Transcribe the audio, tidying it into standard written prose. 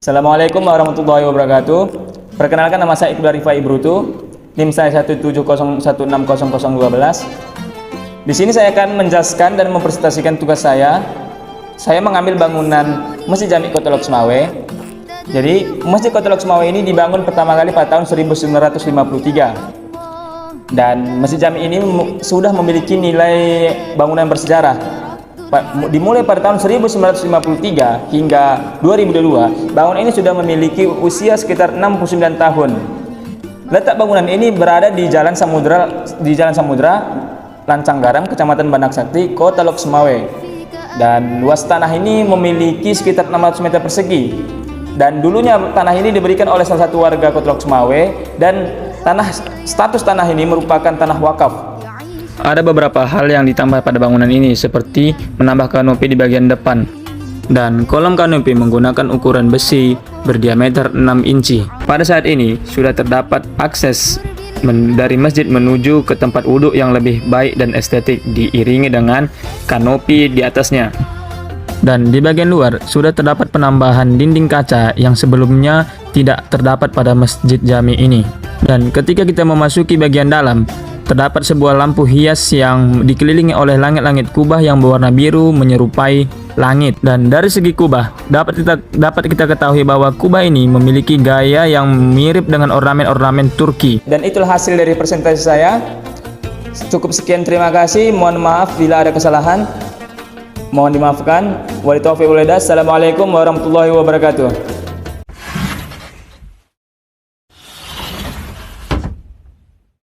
Assalamualaikum warahmatullahi wabarakatuh. Perkenalkan, nama saya Iqbal Rifai Brutu. NIM saya 170160012. Di sini saya akan menjelaskan dan mempresentasikan tugas saya. Saya mengambil bangunan Masjid Jami Kota Lok Sumawe. Jadi, Masjid Kota Lok Sumawe ini dibangun pertama kali pada tahun 1953. Dan Masjid Jami ini sudah memiliki nilai bangunan bersejarah. Dimulai pada tahun 1953 hingga 2002, bangunan ini sudah memiliki usia sekitar 69 tahun. Letak bangunan ini berada di Jalan Samudra, Lancang Garam, Kecamatan Banak Sakti, Kota Lok Sumawe. Dan luas tanah ini memiliki sekitar 600 meter persegi. Dan dulunya tanah ini diberikan oleh salah satu warga Kota Lok Sumawe, dan status tanah ini merupakan tanah wakaf. Ada beberapa hal yang ditambah pada bangunan ini, seperti menambah kanopi di bagian depan, dan kolom kanopi menggunakan ukuran besi berdiameter 6 inci. Pada saat ini sudah terdapat akses dari masjid menuju ke tempat wudhu yang lebih baik dan estetik, diiringi dengan kanopi di atasnya. Dan di bagian luar sudah terdapat penambahan dinding kaca yang sebelumnya tidak terdapat pada Masjid Jami ini. Dan ketika kita memasuki bagian dalam, terdapat sebuah lampu hias yang dikelilingi oleh langit-langit kubah yang berwarna biru menyerupai langit. Dan dari segi kubah dapat kita ketahui bahwa kubah ini memiliki gaya yang mirip dengan ornamen-ornamen Turki. Dan itulah hasil dari presentasi saya. Cukup sekian, terima kasih. Mohon maaf bila ada kesalahan. Mohon dimaafkan. Wallahul taufiq wal hidayah. Assalamualaikum warahmatullahi wabarakatuh.